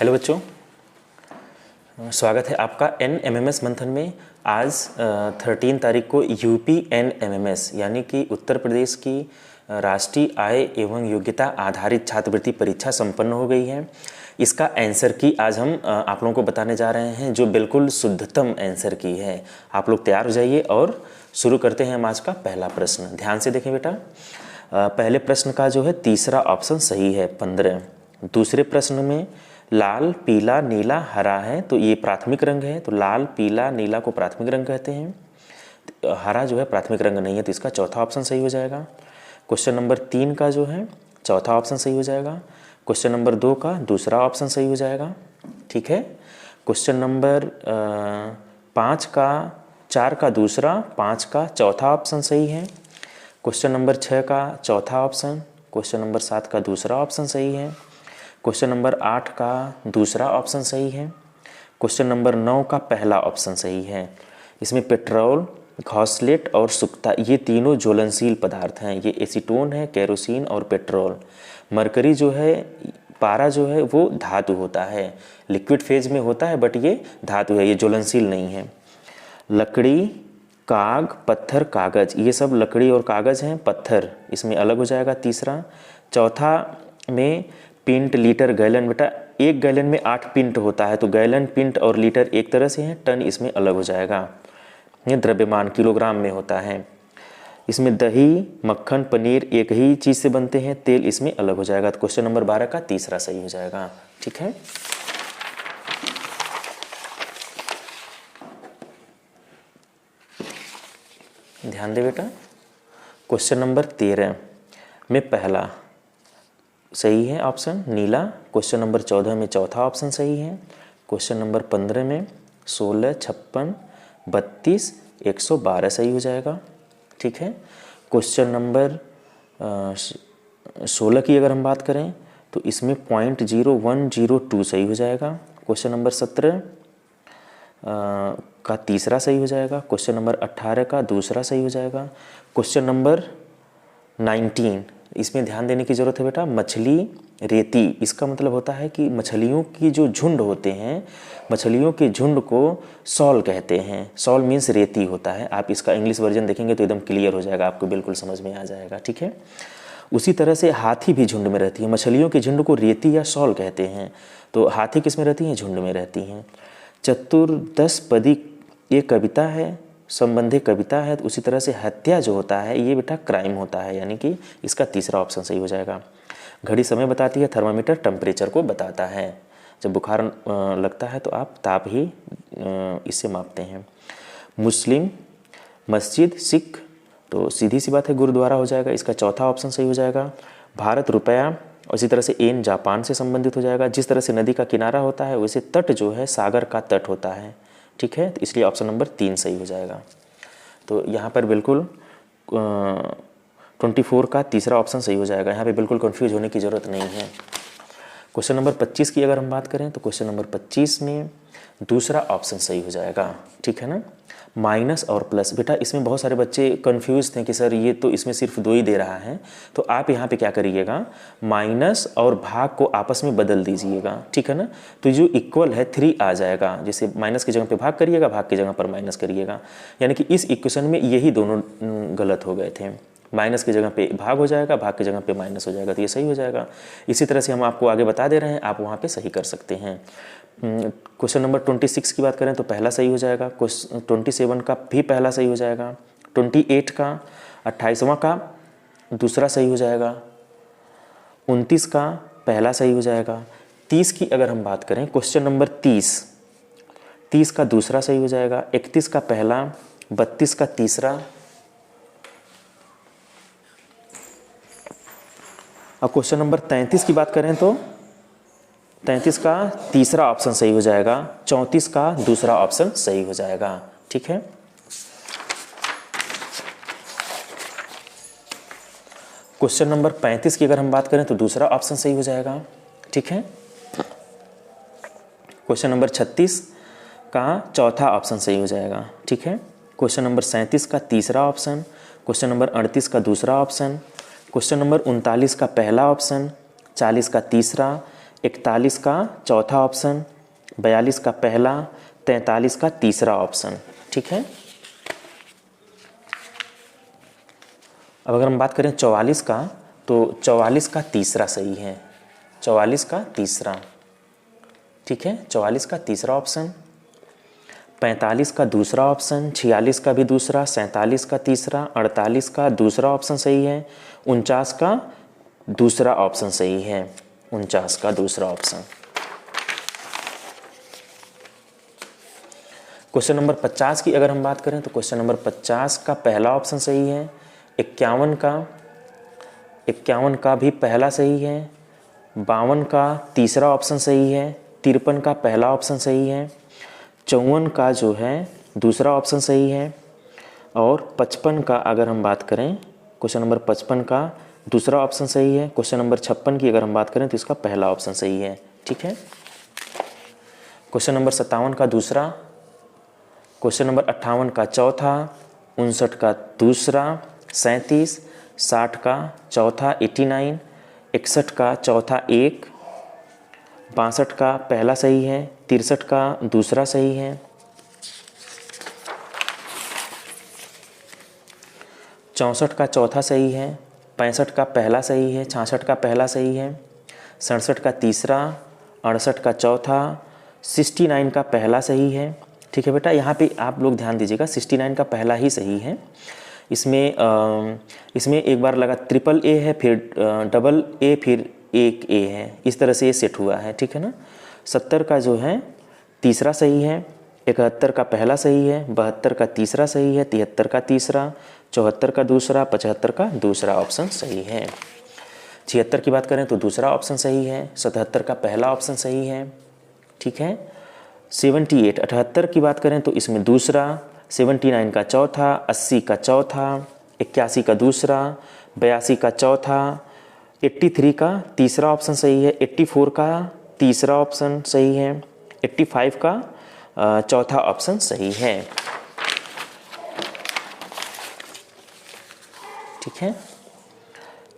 Hello बच्चों, स्वागत है आपका NMMS मंथन में। आज 13 तारीख को यूपी NMMS यानी कि उत्तर प्रदेश की राष्ट्रीय आय एवं योग्यता आधारित छात्रवृत्ति परीक्षा संपन्न हो गई है। इसका आंसर की आज हम आप लोगों को बताने जा रहे हैं, जो बिल्कुल शुद्धतम आंसर की है। आप लोग तैयार हो जाइए और शुरू करते हैं हम आज का पहला प्रश्न। ध्यान से देखें बेटा, पहले प्रश्न का जो है तीसरा ऑप्शन सही है 15। दूसरे प्रश्न में लाल, पीला, नीला, हरा है, तो ये प्राथमिक रंग है, तो लाल, पीला, नीला को प्राथमिक रंग कहते हैं। हरा जो है प्राथमिक रंग नहीं है, तो इसका चौथा ऑप्शन सही हो जाएगा। क्वेश्चन नंबर 3 का जो है चौथा ऑप्शन सही हो जाएगा। क्वेश्चन नंबर 2 का दूसरा ऑप्शन सही हो जाएगा। ठीक है। क्वेश्चन नंबर 4 का दूसरा, 5 का चौथा ऑप्शन सही है। क्वेश्चन नंबर 6 का चौथा ऑप्शन, क्वेश्चन नंबर 7 का दूसरा ऑप्शन सही है। क्वेश्चन नंबर 8 का दूसरा ऑप्शन सही है। क्वेश्चन नंबर 9 का पहला ऑप्शन सही है। इसमें पेट्रोल, घोसलेट और सुक्ता ये तीनों ज्वलनशील पदार्थ हैं। ये एसीटोन है, केरोसिन और पेट्रोल। मरकरी जो है, पारा जो है वो धातु होता है, लिक्विड फेज में होता है, बट ये धातु है, ये ज्वलनशील नहीं है। लकड़ी, काग, पत्थर, कागज ये सब लकड़ी और कागज हैं। पत्थर इसमें अलग हो जाएगा तीसरा। चौथा में पिंट, लीटर, गैलन। बेटा एक गैलन में 8 पिंट होता है, तो गैलन, पिंट और लीटर एक तरह से हैं। टन इसमें अलग हो जाएगा। ये द्रव्यमान किलोग्राम में होता है। इसमें दही, मक्खन, पनीर एक ही चीज़ से बनते हैं। तेल इसमें अलग हो जाएगा। तो क्वेश्चन नंबर 12 का तीसरा सही हो जाएगा। ठीक है। ध्यान दे बेटा, क्वेश्चन नंबर 13 में पहला सही है ऑप्शन नीला। क्वेश्चन नंबर 14 में चौथा ऑप्शन सही है। क्वेश्चन नंबर 15 में 16, 56, 32, 112 सही हो जाएगा। ठीक है। क्वेश्चन नंबर 16 की अगर हम बात करें तो इसमें 0.0102 सही हो जाएगा। क्वेश्चन नंबर 17 का तीसरा सही हो जाएगा। क्वेश्चन नंबर 18 का दूसरा सही हो जाएगा। क्वेश्चन नंबर 19 इसमें ध्यान देने की ज़रूरत है बेटा, मछली, रेती। इसका मतलब होता है कि मछलियों की जो झुंड होते हैं, मछलियों के झुंड को सॉल कहते हैं। सॉल मीन्स रेती होता है। आप इसका इंग्लिश वर्जन देखेंगे तो एकदम क्लियर हो जाएगा, आपको बिल्कुल समझ में आ जाएगा। ठीक है। उसी तरह से हाथी भी झुंड में रहती है। मछलियों के झुंड को रेती या सॉल कहते हैं। तो हाथी किस में रहती हैं? झुंड में रहती हैं। चतुर्दशपदी ये कविता है, संबंधी कविता है। तो उसी तरह से हत्या जो होता है ये बेटा क्राइम होता है, यानी कि इसका तीसरा ऑप्शन सही हो जाएगा। घड़ी समय बताती है, थर्मामीटर टेम्परेचर को बताता है। जब बुखार लगता है तो आप ताप ही इससे मापते हैं। मुस्लिम, मस्जिद, सिख, तो सीधी सी बात है गुरुद्वारा हो जाएगा। इसका चौथा ऑप्शन सही हो जाएगा। भारत, रुपया, और इसी तरह से एन जापान से संबंधित हो जाएगा। जिस तरह से नदी का किनारा होता है वैसे तट जो है सागर का तट होता है। ठीक है। तो इसलिए ऑप्शन नंबर 3 सही हो जाएगा। तो यहाँ पर बिल्कुल 24 का तीसरा ऑप्शन सही हो जाएगा। यहाँ पे बिल्कुल कंफ्यूज होने की ज़रूरत नहीं है। क्वेश्चन नंबर 25 की अगर हम बात करें तो क्वेश्चन नंबर 25 में दूसरा ऑप्शन सही हो जाएगा। ठीक है ना। माइनस और प्लस, बेटा इसमें बहुत सारे बच्चे कंफ्यूज थे कि सर ये तो इसमें सिर्फ 2 ही दे रहा है। तो आप यहाँ पे क्या करिएगा, माइनस और भाग को आपस में बदल दीजिएगा। ठीक है ना। तो जो इक्वल है 3 आ जाएगा। जैसे माइनस की जगह पे भाग करिएगा, भाग की जगह पर माइनस करिएगा। यानी कि इस इक्वेशन में यही दोनों गलत हो गए थे। माइनस की जगह पे भाग हो जाएगा, भाग की जगह पे माइनस हो जाएगा, तो ये सही हो जाएगा। इसी तरह से हम आपको आगे बता दे रहे हैं, आप वहाँ पे सही कर सकते हैं। क्वेश्चन नंबर 26 की बात करें तो पहला सही हो जाएगा। 27 का भी पहला सही हो जाएगा। 28 का, 28वां का दूसरा सही हो जाएगा। 29 का पहला सही हो जाएगा। 30 की अगर हम बात करें, क्वेश्चन नंबर 30 का दूसरा सही हो जाएगा। 31 का पहला, 32 का तीसरा। अब क्वेश्चन नंबर 33 की बात करें तो 33 का तीसरा ऑप्शन सही हो जाएगा। 34 का दूसरा ऑप्शन सही हो जाएगा। ठीक है। क्वेश्चन नंबर 35 की अगर हम बात करें तो दूसरा ऑप्शन सही हो जाएगा। ठीक है। क्वेश्चन नंबर 36 का चौथा ऑप्शन सही हो जाएगा। ठीक है। क्वेश्चन नंबर 37 का तीसरा ऑप्शन। क्वेश्चन नंबर 38 का दूसरा ऑप्शन। क्वेश्चन नंबर 39 का पहला ऑप्शन। 40 का तीसरा, 41 का चौथा ऑप्शन, 42 का पहला, 43 का तीसरा ऑप्शन। ठीक है। अब अगर हम बात करें 44 का, तो 44 का तीसरा सही है, 44 का तीसरा। ठीक है, 44 का तीसरा ऑप्शन। 45 का दूसरा ऑप्शन, 46 का भी दूसरा, 47 का तीसरा, 48 का दूसरा ऑप्शन सही है, 49 का दूसरा ऑप्शन सही है, 49 का दूसरा ऑप्शन। क्वेश्चन नंबर 50 की अगर हम बात करें तो क्वेश्चन नंबर 50 का पहला ऑप्शन सही है, 51 का भी पहला सही है, 52 का तीसरा ऑप्शन सही है, 53 का पहला ऑप्शन सही है, 54 का जो है दूसरा ऑप्शन सही है, और 55 का अगर हम बात करें, क्वेश्चन नंबर 55 का दूसरा ऑप्शन सही है। क्वेश्चन नंबर 56 की अगर हम बात करें तो इसका पहला ऑप्शन सही है। ठीक है। क्वेश्चन नंबर 57 का दूसरा, क्वेश्चन नंबर 58 का चौथा, 59 का दूसरा, 37, 60 का चौथा 89, 61 का चौथा 1, 62 का पहला सही है, 63 का दूसरा सही है, 64 का चौथा सही है, 65 का पहला सही है, 66 का पहला सही है, 67 का तीसरा, 68 का चौथा, 69 का पहला सही है। ठीक है बेटा, यहाँ पे आप लोग ध्यान दीजिएगा, 69 का पहला ही सही है। इसमें एक बार लगा ट्रिपल ए है, फिर डबल ए, फिर एक ए है, इस तरह से ये सेट हुआ है। ठीक है ना। 70 का जो है तीसरा सही है, 71 का पहला सही है, 72 का तीसरा सही है, 73 का तीसरा, 74 का दूसरा, 75 का दूसरा ऑप्शन सही है। 76 की बात करें तो दूसरा ऑप्शन सही है, 77 का पहला ऑप्शन सही है। ठीक है। 78 की बात करें तो इसमें दूसरा, 79 का चौथा, 80 का चौथा, 81 का दूसरा, 82 का चौथा, 83 का तीसरा ऑप्शन सही है, 84 का तीसरा ऑप्शन सही है, 85 का चौथा ऑप्शन सही है। ठीक है।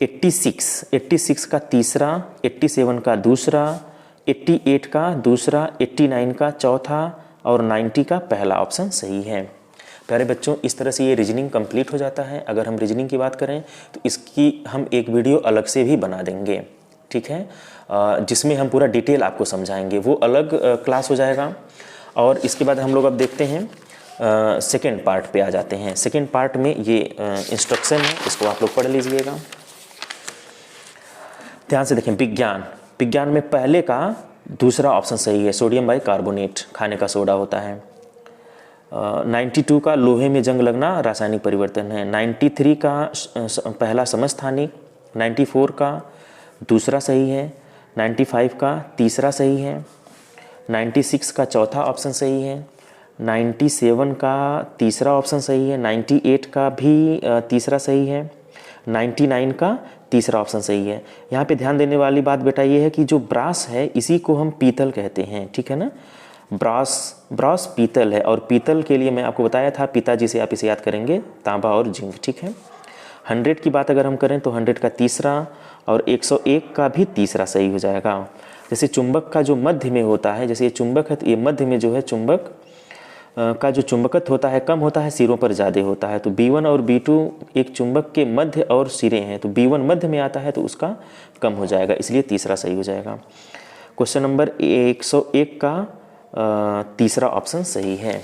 86 का तीसरा, 87 का दूसरा, 88 का दूसरा, 89 का चौथा और 90 का पहला ऑप्शन सही है। प्यारे बच्चों, इस तरह से ये रीजनिंग कंप्लीट हो जाता है। अगर हम रीजनिंग की बात करें तो इसकी हम एक वीडियो अलग से भी बना देंगे। ठीक है, जिसमें हम पूरा डिटेल आपको समझाएंगे, वो अलग क्लास हो जाएगा। और इसके बाद हम लोग अब देखते हैं सेकेंड पार्ट पे आ जाते हैं। सेकेंड पार्ट में ये इंस्ट्रक्शन है, इसको आप लोग पढ़ लीजिएगा। ध्यान से देखें, विज्ञान में पहले का दूसरा ऑप्शन सही है, सोडियम बाइकार्बोनेट खाने का सोडा होता है। 92 का लोहे में जंग लगना रासायनिक परिवर्तन है। 93 का पहला समस्थानिक, 94 का दूसरा सही है, 95 का तीसरा सही है, 96 का चौथा ऑप्शन सही है, 97 का तीसरा ऑप्शन सही है, 98 का भी तीसरा सही है, 99 का तीसरा ऑप्शन सही है। यहाँ पे ध्यान देने वाली बात बेटा ये है कि जो ब्रास है इसी को हम पीतल कहते हैं। ठीक है ना, ब्रास पीतल है, और पीतल के लिए मैं आपको बताया था, पिताजी से आप इसे याद करेंगे, तांबा और जिंक। ठीक है। 100 की बात अगर हम करें तो 100 का तीसरा और 101 का भी तीसरा सही हो जाएगा। जैसे चुंबक का जो मध्य में होता है, जैसे ये चुंबक है तो ये मध्य में जो है चुंबक का जो चुंबकत्व होता है कम होता है, सिरों पर ज़्यादा होता है। तो B1 और B2 एक चुंबक के मध्य और सिरे हैं, तो B1 मध्य में आता है तो उसका कम हो जाएगा, इसलिए तीसरा सही हो जाएगा। क्वेश्चन नंबर 101 का तीसरा ऑप्शन सही है।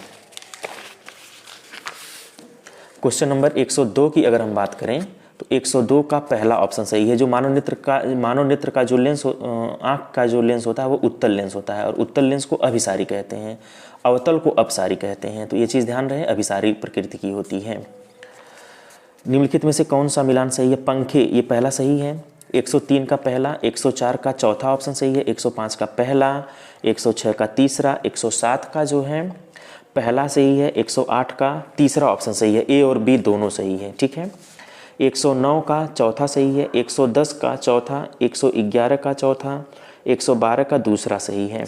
क्वेश्चन नंबर 102 की अगर हम बात करें तो 102 का पहला ऑप्शन सही है। जो मानव नेत्र का जो लेंस, आँख का जो लेंस होता है वो उत्तल लेंस होता है, और उत्तल लेंस को अभिसारी कहते हैं, अवतल को अपसारी कहते हैं। तो ये चीज़ ध्यान रहे, अभिसारी प्रकृति की होती है। निम्नलिखित में से कौन सा मिलान सही है? पंखे, ये पहला सही है। 103 का पहला, 104 का चौथा ऑप्शन सही है, 105 का पहला, 106 का तीसरा, 107 का जो है पहला सही है, 108 का तीसरा ऑप्शन सही है, ए और बी दोनों सही है। ठीक है। 109 का चौथा सही है, 110 का चौथा, 111 का चौथा, 112 का दूसरा सही है।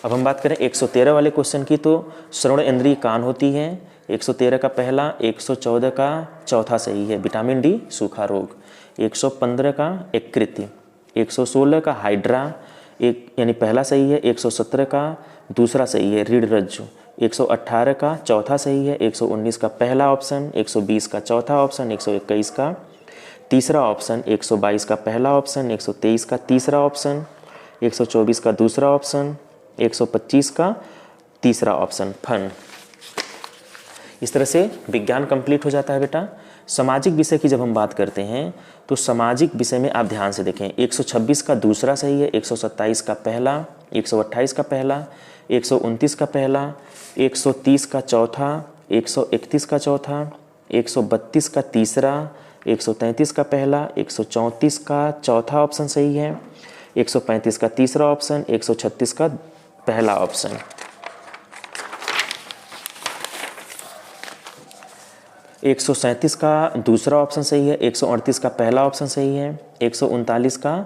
अब हम बात करें 113 वाले क्वेश्चन की, तो श्रवण इंद्रिय कान होती है। 113 का पहला, 114 का चौथा सही है, विटामिन डी सूखा रोग। 115 का एकृति, 116 का हाइड्रा एक यानी पहला सही है, 117 का दूसरा सही है रीढ़ रज्जु, 118 का चौथा सही है, 119 का पहला ऑप्शन, 120 का चौथा ऑप्शन, 121 का तीसरा ऑप्शन, 122 का पहला ऑप्शन, 123 का तीसरा ऑप्शन, 124 का दूसरा ऑप्शन, 125 का तीसरा ऑप्शन फन। इस तरह से विज्ञान कंप्लीट हो जाता है बेटा। सामाजिक विषय की जब हम बात करते हैं तो सामाजिक विषय में आप ध्यान से देखें, 126 का दूसरा सही है, 127 का पहला, 128 का पहला, 129 का पहला, 130 का चौथा, 131 का चौथा, 132 का तीसरा, 133 का पहला, 134 का चौथा ऑप्शन सही है, 135 का तीसरा ऑप्शन, 136 का पहला ऑप्शन। 137 का दूसरा ऑप्शन सही है, 138 का पहला ऑप्शन सही है, 139 का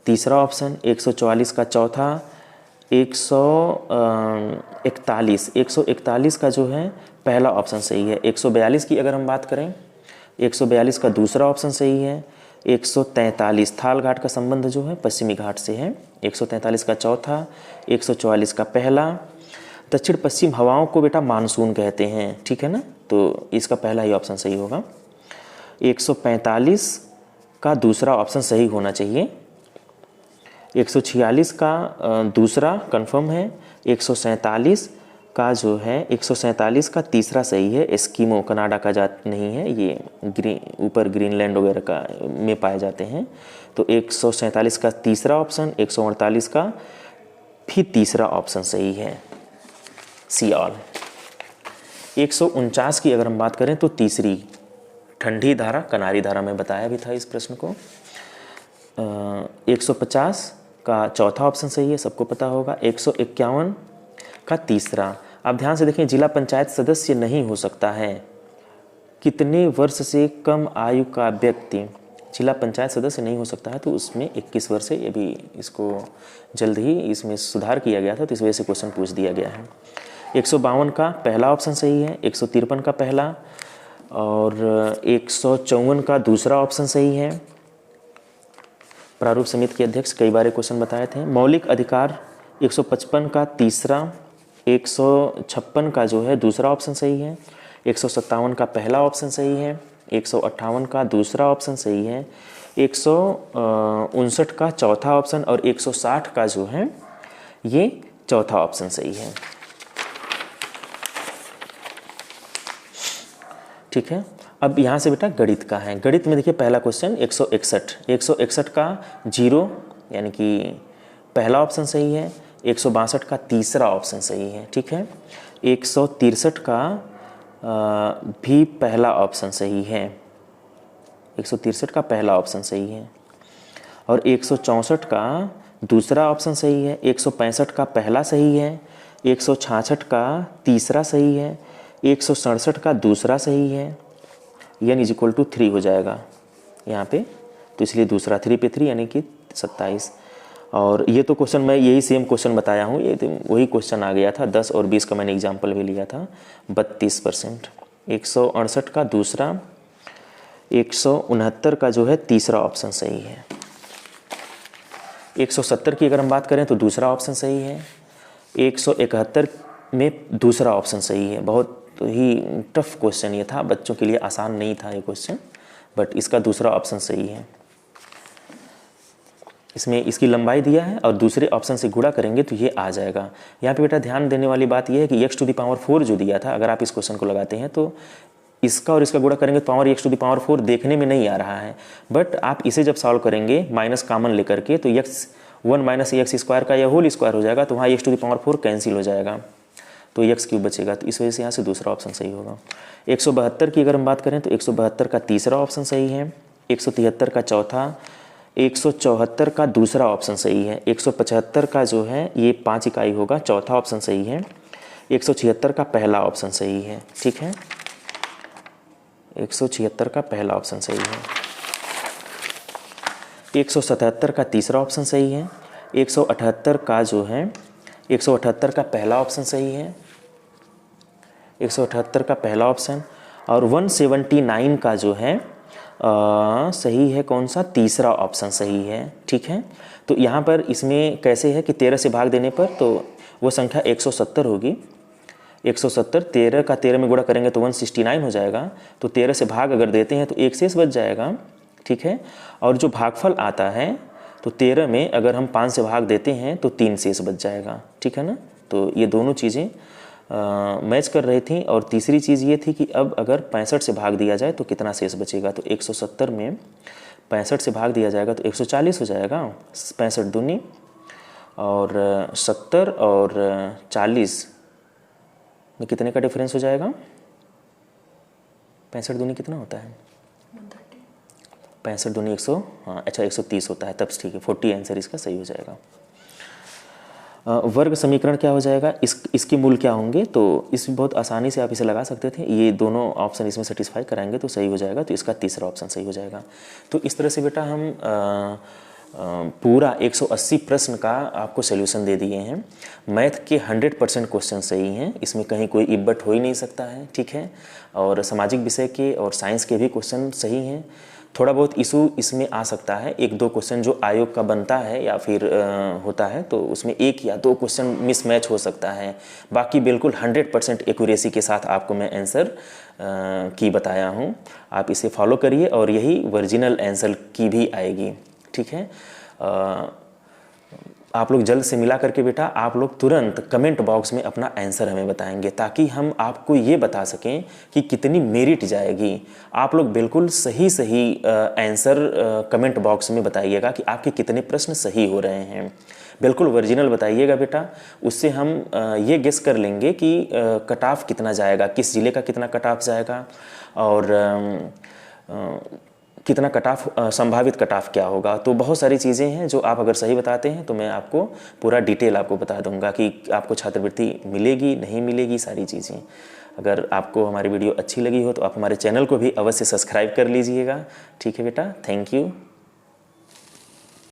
तीसरा ऑप्शन, 144 का चौथा, 141 का जो है पहला ऑप्शन सही है। 142 की अगर हम बात करें, 142 का दूसरा ऑप्शन सही है। 143 थाल घाट का संबंध जो है पश्चिमी घाट से है, 143 का चौथा, 144 का पहला। दक्षिण पश्चिम हवाओं को बेटा मानसून कहते हैं, ठीक है ना, तो इसका पहला ही ऑप्शन सही होगा। 145 का दूसरा ऑप्शन सही होना चाहिए। 146 का दूसरा कंफर्म है। 147 का जो है 147 का तीसरा सही है। एस्किमो कनाडा का जात नहीं है, ये ऊपर ग्रीनलैंड वगैरह का में पाए जाते हैं। तो 147 का तीसरा ऑप्शन, 148 का भी तीसरा ऑप्शन सही है, सी ऑल। 149 की अगर हम बात करें तो तीसरी ठंडी धारा कनारी धारा में बताया भी था इस प्रश्न को। 150 का चौथा ऑप्शन सही है, सबको पता होगा। 151 का तीसरा। आप ध्यान से देखें, जिला पंचायत सदस्य नहीं हो सकता है। कितने वर्ष से कम आयु का व्यक्ति जिला पंचायत सदस्य नहीं हो सकता है, तो उसमें 21 वर्ष है। ये भी इसको जल्द ही इसमें सुधार किया गया था, तो इस वजह से क्वेश्चन पूछ दिया गया है। 152 का पहला ऑप्शन सही है, 153 का पहला और 154 का दूसरा ऑप्शन सही है। प्रारूप समिति के अध्यक्ष कई बार क्वेश्चन बताए थे। मौलिक अधिकार 155 का तीसरा, 156 का जो है दूसरा ऑप्शन सही है। 157 का पहला ऑप्शन सही है। 158 का दूसरा ऑप्शन सही है। 159 का चौथा ऑप्शन और 160 का जो है ये चौथा ऑप्शन सही है। ठीक है, अब यहाँ से बेटा गणित का है। गणित में देखिए पहला क्वेश्चन 161 का जीरो यानी कि पहला ऑप्शन सही है। 162 का तीसरा ऑप्शन सही है। ठीक है, 163 का भी पहला ऑप्शन सही है। 163 का पहला ऑप्शन सही है और 164 का दूसरा ऑप्शन सही है। 165 का पहला सही है। 166 का तीसरा सही है। 167 का दूसरा सही है। n इज इक्वल टू 3 हो जाएगा यहाँ पे, तो इसलिए दूसरा 3 पे 3 यानी कि 27। और ये तो क्वेश्चन मैं यही सेम क्वेश्चन बताया हूँ, ये तो वही क्वेश्चन आ गया था। 10 और 20 का मैंने एग्जाम्पल भी लिया था। 32%। 168 का दूसरा, 169 का जो है तीसरा ऑप्शन सही है। 170 की अगर हम बात करें तो दूसरा ऑप्शन सही है। 171 में दूसरा ऑप्शन सही है। बहुत ही टफ क्वेश्चन ये था, बच्चों के लिए आसान नहीं था ये क्वेश्चन, बट इसका दूसरा ऑप्शन सही है। इसमें इसकी लंबाई दिया है और दूसरे ऑप्शन से गुणा करेंगे तो ये आ जाएगा। यहाँ पे बेटा ध्यान देने वाली बात ये है कि x⁴ जो दिया था, अगर आप इस क्वेश्चन को लगाते हैं तो इसका और इसका गुणा करेंगे तो पावर x⁴ देखने में नहीं आ रहा है, बट आप इसे जब सॉल्व करेंगे माइनस कॉमन लेकर के तो x1 माइनस x² का यह होल स्क्वायर हो जाएगा, तो वहाँ x⁴ कैंसिल हो जाएगा, तो x³ बचेगा। तो इस वजह से यहाँ से दूसरा ऑप्शन सही होगा। 172 की अगर हम बात करें तो 172 का तीसरा ऑप्शन सही है। 173 का चौथा, 174 का दूसरा ऑप्शन सही है। 175 का जो है ये 5 इकाई होगा, चौथा ऑप्शन सही है। 176 का पहला ऑप्शन सही है। ठीक है, 176 का पहला ऑप्शन सही है। 177 का तीसरा ऑप्शन सही है। 178 का जो है 178 का पहला ऑप्शन सही है। 178 का पहला ऑप्शन और 179 का जो है सही है कौन सा, तीसरा ऑप्शन सही है। ठीक है, तो यहाँ पर इसमें कैसे है कि 13 से भाग देने पर तो वो संख्या 170 होगी। 170 13 का 13 में गुणा करेंगे तो 169 हो जाएगा। तो 13 से भाग अगर देते हैं तो एक शेष बच जाएगा। ठीक है, और जो भागफल आता है तो 13 में अगर हम 5 से भाग देते हैं तो 3 शेष बच जाएगा। ठीक है ना, तो ये दोनों चीज़ें मैच कर रही थी। और तीसरी चीज़ ये थी कि अब अगर 65 से भाग दिया जाए तो कितना शेष बचेगा। तो 170 में 65 से भाग दिया जाएगा तो 140 हो जाएगा। 65 दूनी और 70 और 40 में कितने का डिफरेंस हो जाएगा। 65 दूनी कितना होता है, 65 दूनी 100, हाँ अच्छा 130 होता है, तब ठीक है 40 आंसर इसका सही हो जाएगा। वर्ग समीकरण क्या हो जाएगा, इसके मूल क्या होंगे, तो इस बहुत आसानी से आप इसे लगा सकते थे। ये दोनों ऑप्शन इसमें सेटिस्फाई कराएंगे तो सही हो जाएगा, तो इसका तीसरा ऑप्शन सही हो जाएगा। तो इस तरह से बेटा हम पूरा 180 प्रश्न का आपको सोल्यूशन दे दिए हैं। मैथ के 100% क्वेश्चन सही हैं, इसमें कहीं कोई इब्बट हो ही नहीं सकता है। ठीक है, और सामाजिक विषय के और साइंस के भी क्वेश्चन सही हैं। थोड़ा बहुत इशू इसमें आ सकता है, 1-2 क्वेश्चन जो आयोग का बनता है या फिर होता है तो उसमें 1 या 2 क्वेश्चन मिसमैच हो सकता है। बाकी बिल्कुल 100% एक्यूरेसी के साथ आपको मैं आंसर की बताया हूँ। आप इसे फॉलो करिए और यही ओरिजिनल आंसर की भी आएगी। ठीक है, आप लोग जल्द से मिला करके बेटा आप लोग तुरंत कमेंट बॉक्स में अपना आंसर हमें बताएंगे, ताकि हम आपको ये बता सकें कि कितनी मेरिट जाएगी। आप लोग बिल्कुल सही आंसर कमेंट बॉक्स में बताइएगा कि आपके कितने प्रश्न सही हो रहे हैं। बिल्कुल ओरिजिनल बताइएगा बेटा, उससे हम ये गेस कर लेंगे कि कट ऑफ कितना जाएगा, किस ज़िले का कितना कट ऑफ जाएगा और कितना कट ऑफ संभावित कट ऑफ क्या होगा। तो बहुत सारी चीज़ें हैं जो आप अगर सही बताते हैं तो मैं आपको पूरा डिटेल आपको बता दूंगा कि आपको छात्रवृत्ति मिलेगी नहीं मिलेगी, सारी चीज़ें। अगर आपको हमारी वीडियो अच्छी लगी हो तो आप हमारे चैनल को भी अवश्य सब्सक्राइब कर लीजिएगा। ठीक है बेटा, थैंक यू।